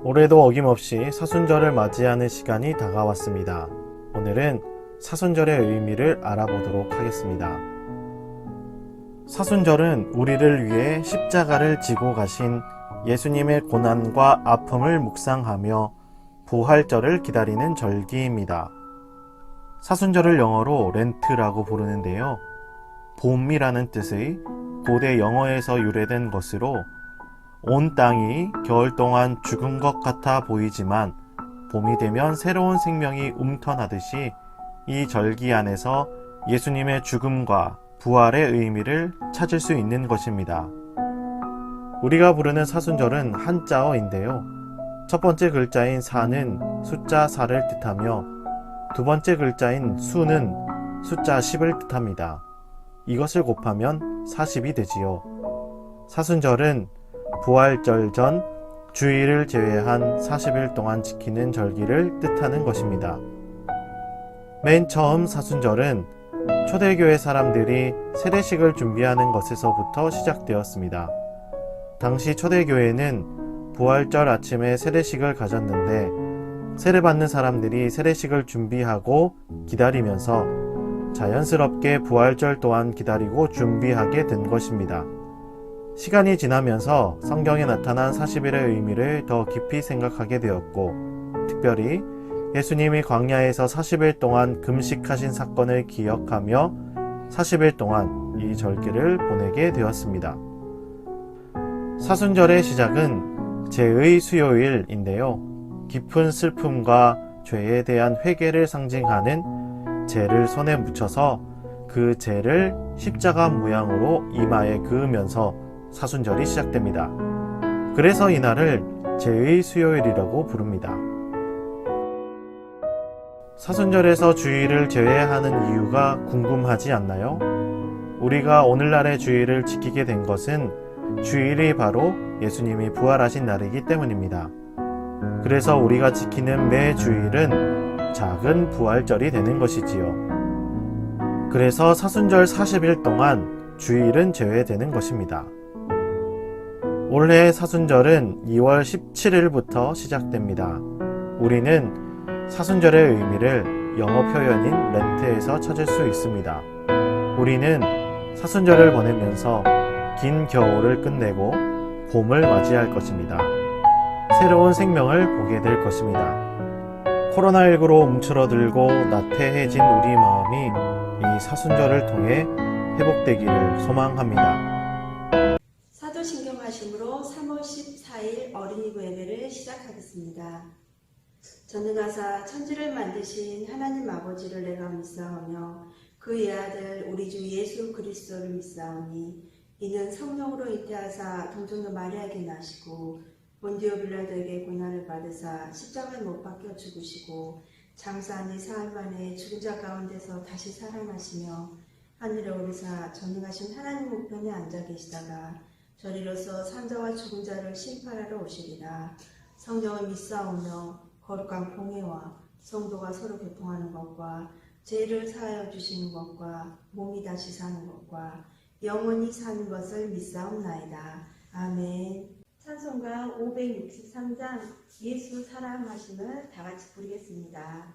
올해도 어김없이 사순절을 맞이하는 시간이 다가왔습니다. 오늘은 사순절의 의미를 알아보도록 하겠습니다. 사순절은 우리를 위해 십자가를 지고 가신 예수님의 고난과 아픔을 묵상하며 부활절을 기다리는 절기입니다. 사순절을 영어로 렌트라고 부르는데요. 봄이라는 뜻의 고대 영어에서 유래된 것으로 온 땅이 겨울 동안 죽은 것 같아 보이지만 봄이 되면 새로운 생명이 움터나듯이 이 절기 안에서 예수님의 죽음과 부활의 의미를 찾을 수 있는 것입니다. 우리가 부르는 사순절은 한자어인데요. 첫 번째 글자인 사는 숫자 4를 뜻하며 두 번째 글자인 수는 숫자 10을 뜻합니다. 이것을 곱하면 40이 되지요. 사순절은 부활절 전 주일을 제외한 40일 동안 지키는 절기를 뜻하는 것입니다. 맨 처음 사순절은 초대교회 사람들이 세례식을 준비하는 것에서부터 시작되었습니다. 당시 초대교회는 부활절 아침에 세례식을 가졌는데 세례받는 사람들이 세례식을 준비하고 기다리면서 자연스럽게 부활절 또한 기다리고 준비하게 된 것입니다. 시간이 지나면서 성경에 나타난 40일의 의미를 더 깊이 생각하게 되었고, 특별히 예수님이 광야에서 40일 동안 금식하신 사건을 기억하며 40일 동안 이 절기를 보내게 되었습니다. 사순절의 시작은 제의 수요일인데요. 깊은 슬픔과 죄에 대한 회개를 상징하는 죄를 손에 묻혀서 그 죄를 십자가 모양으로 이마에 그으면서 사순절이 시작됩니다. 그래서 이날을 제의 수요일이라고 부릅니다. 사순절에서 주일을 제외하는 이유가 궁금하지 않나요? 우리가 오늘날의 주일을 지키게 된 것은 주일이 바로 예수님이 부활하신 날이기 때문입니다. 그래서 우리가 지키는 매 주일은 작은 부활절이 되는 것이지요. 그래서 사순절 40일 동안 주일은 제외되는 것입니다. 올해 사순절은 2월 17일부터 시작됩니다. 우리는 사순절의 의미를 영어 표현인 렌트에서 찾을 수 있습니다. 우리는 사순절을 보내면서 긴 겨울을 끝내고 봄을 맞이할 것입니다. 새로운 생명을 보게 될 것입니다. 코로나19로 움츠러들고 나태해진 우리 마음이 이 사순절을 통해 회복되기를 소망합니다. 사도신경하심으로 3월 14일 어린이구 예배를 시작하겠습니다. 전능하사 천지를 만드신 하나님 아버지를 내가 믿사오며 그의 아들 우리 주 예수 그리스도를 믿사오니 이는 성령으로 잉태하사 동정녀 마리아에게 나시고 본디오 빌라도에게 고난을 받으사 십자가에 못 박혀 죽으시고 장사하니 사흘 만에 죽은 자 가운데서 다시 살아나시며 하늘에 오르사 전능하신 하나님 우편에 앉아 계시다가 저리로서 산자와 죽은 자를 심판하러 오시리라. 성령을 믿사오며 거룩한 공회와 성도가 서로 교통하는 것과 죄를 사하여 주시는 것과 몸이 다시 사는 것과 영원히 사는 것을 믿사옵나이다. 아멘. 찬송가 563장 예수 사랑하심을 다같이 부르겠습니다.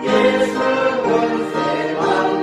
예수 본세만보다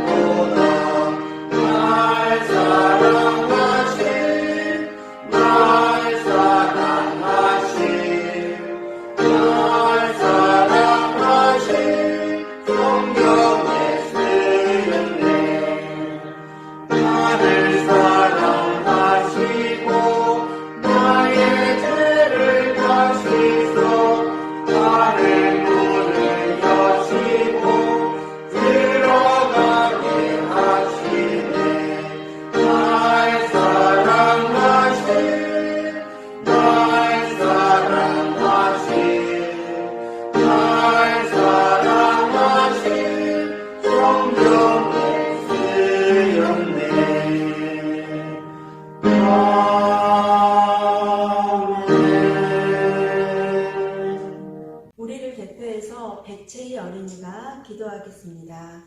우리를 대표해서 백채희 어린이가 기도하겠습니다.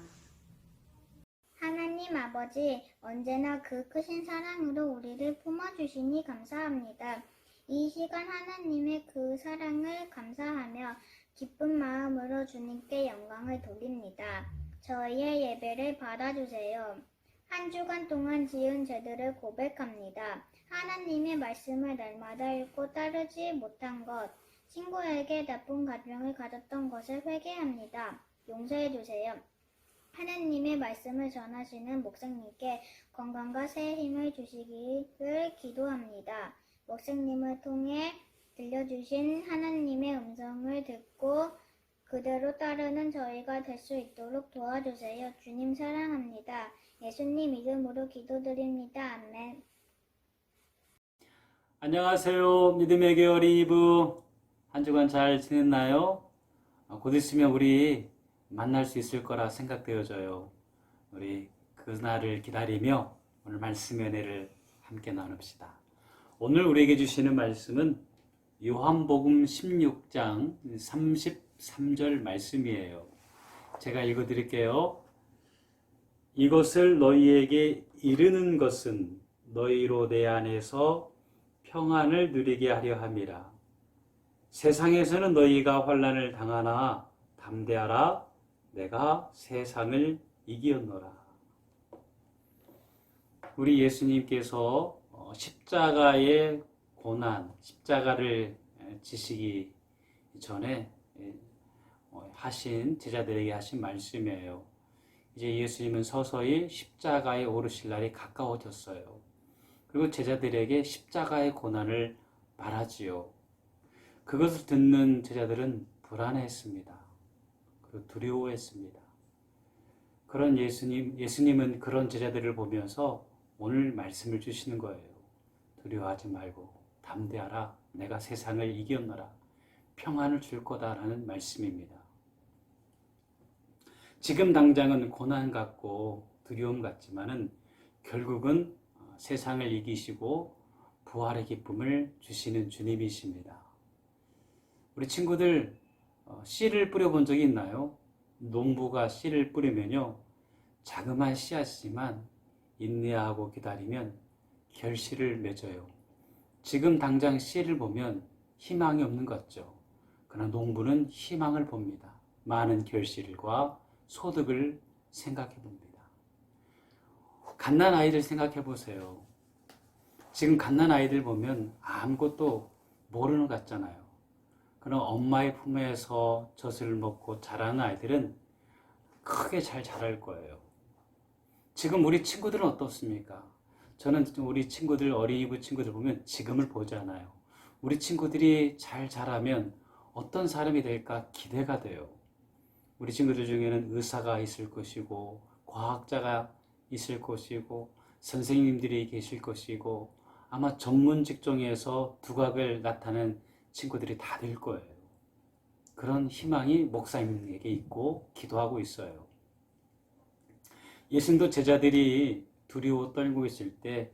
하나님 아버지, 언제나 그 크신 사랑으로 우리를 품어주시니 감사합니다. 이 시간 하나님의 그 사랑을 감사하며 기쁜 마음으로 주님께 영광을 돌립니다. 저희의 예배를 받아주세요. 한 주간 동안 지은 죄들을 고백합니다. 하나님의 말씀을 날마다 읽고 따르지 못한 것, 친구에게 나쁜 감정을 가졌던 것을 회개합니다. 용서해 주세요. 하나님의 말씀을 전하시는 목사님께 건강과 새 힘을 주시기를 기도합니다. 목사님을 통해 들려주신 하나님의 음성을 듣고 그대로 따르는 저희가 될 수 있도록 도와주세요. 주님 사랑합니다. 예수님 이름으로 기도드립니다. 아멘. 안녕하세요. 믿음의 교회 어린이부. 한 주간 잘 지냈나요? 곧 있으면 우리 만날 수 있을 거라 생각되어져요. 우리 그날을 기다리며 오늘 말씀의 은혜를 함께 나눕시다. 오늘 우리에게 주시는 말씀은 요한복음 16장 33절 말씀이에요. 제가 읽어드릴게요. 이것을 너희에게 이르는 것은 너희로 내 안에서 평안을 누리게 하려 함이라. 세상에서는 너희가 환난을 당하나 담대하라. 내가 세상을 이기었노라. 우리 예수님께서 십자가의 고난, 십자가를 지시기 전에 하신 제자들에게 하신 말씀이에요. 이제 예수님은 서서히 십자가에 오르실 날이 가까워졌어요. 그리고 제자들에게 십자가의 고난을 말하지요. 그것을 듣는 제자들은 불안해했습니다. 그리고 두려워했습니다. 그런 예수님은 그런 제자들을 보면서 오늘 말씀을 주시는 거예요. 두려워하지 말고 담대하라. 내가 세상을 이겼노라. 평안을 줄 거다라는 말씀입니다. 지금 당장은 고난 같고 두려움 같지만은 결국은 세상을 이기시고 부활의 기쁨을 주시는 주님이십니다. 우리 친구들 씨를 뿌려본 적이 있나요? 농부가 씨를 뿌리면요, 자그마한 씨앗이지만 인내하고 기다리면 결실을 맺어요. 지금 당장 씨를 보면 희망이 없는 것 같죠. 그러나 농부는 희망을 봅니다. 많은 결실과 소득을 생각해 봅니다. 갓난 아이들 생각해 보세요. 지금 갓난 아이들 보면 아무것도 모르는 것 같잖아요. 그럼 엄마의 품에서 젖을 먹고 자라는 아이들은 크게 잘 자랄 거예요. 지금 우리 친구들은 어떻습니까? 저는 우리 친구들, 어린이부 친구들 보면 지금을 보잖아요. 우리 친구들이 잘 자라면 어떤 사람이 될까 기대가 돼요. 우리 친구들 중에는 의사가 있을 것이고, 과학자가 있을 것이고, 선생님들이 계실 것이고, 아마 전문 직종에서 두각을 나타낸 친구들이 다 될 거예요. 그런 희망이 목사님에게 있고 기도하고 있어요. 예수님도 제자들이 두려워 떨고 있을 때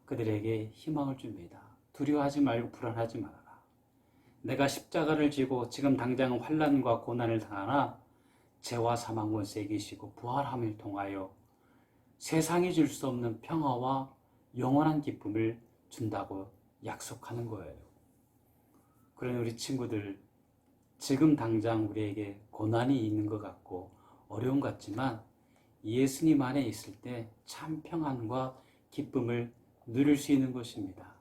그들에게 희망을 줍니다. 두려워하지 말고 불안하지 말아라. 내가 십자가를 지고 지금 당장 환난과 고난을 당하나 죄와 사망 권세에 계시고 부활함을 통하여 세상이 줄 수 없는 평화와 영원한 기쁨을 준다고 약속하는 거예요. 그러니 우리 친구들, 지금 당장 우리에게 고난이 있는 것 같고 어려움 같지만 예수님 안에 있을 때 참 평안과 기쁨을 누릴 수 있는 것입니다.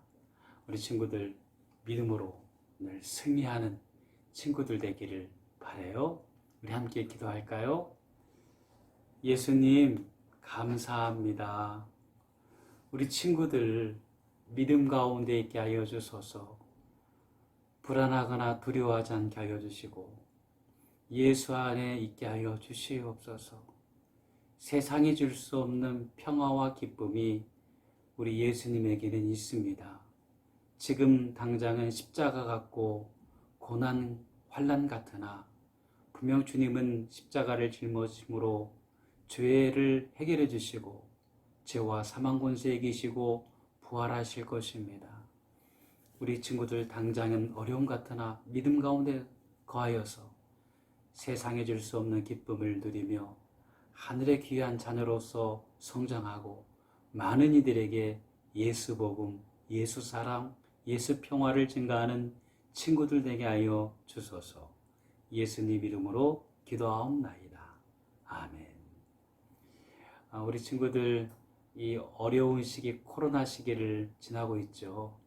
우리 친구들 믿음으로 늘 승리하는 친구들 되기를 바라요. 우리 함께 기도할까요? 예수님 감사합니다. 우리 친구들 믿음 가운데 있게 하여 주소서. 불안하거나 두려워하지 않게 하여 주시고 예수 안에 있게 하여 주시옵소서. 세상이 줄 수 없는 평화와 기쁨이 우리 예수님에게는 있습니다. 지금 당장은 십자가 같고 고난, 환난 같으나 분명 주님은 십자가를 짊어짐으로 죄를 해결해 주시고 죄와 사망 권세에 계시고 부활하실 것입니다. 우리 친구들 당장은 어려움 같으나 믿음 가운데 거하여서 세상에 줄 수 없는 기쁨을 누리며 하늘의 귀한 자녀로서 성장하고 많은 이들에게 예수 복음, 예수 사랑, 예수 평화를 증가하는 친구들 되게 하여 주소서. 예수님 이름으로 기도하옵나이다. 아멘. 우리 친구들 이 어려운 시기, 코로나 시기를 지나고 있죠.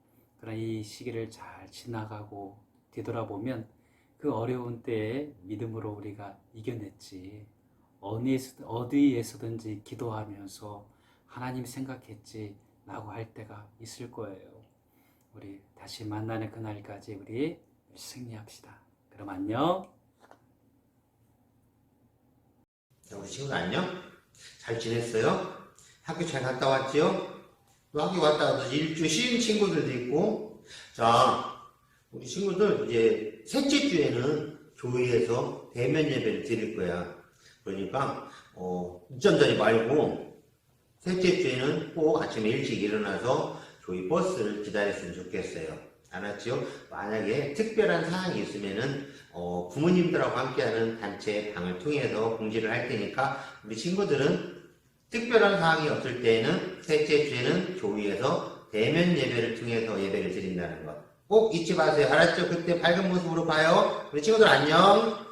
그러나 이 시기를 잘 지나가고 뒤돌아보면 그 어려운 때에 믿음으로 우리가 이겨냈지. 어디에서든지 기도하면서 하나님 생각했지 라고 할 때가 있을 거예요. 우리 다시 만나는 그날까지 우리 승리합시다. 그럼 안녕. 우리 친구들 안녕? 잘 지냈어요? 학교 잘 갔다 왔지요? 또 학교 갔다 와서 일주 쉰 친구들도 있고. 자, 우리 친구들 이제 셋째 주에는 교회에서 대면 예배를 드릴 거야. 그러니까 늦잠 자지 말고 셋째 주에는 꼭 아침에 일찍 일어나서 교회 버스를 기다렸으면 좋겠어요. 알았죠? 만약에 특별한 사항이 있으면은 부모님들하고 함께하는 단체 방을 통해서 공지를 할 테니까 우리 친구들은 특별한 사항이 없을 때에는 셋째 주에는 교회에서 대면 예배를 통해서 예배를 드린다는 것 꼭 잊지 마세요. 알았죠? 그때 밝은 모습으로 봐요. 우리 친구들 안녕.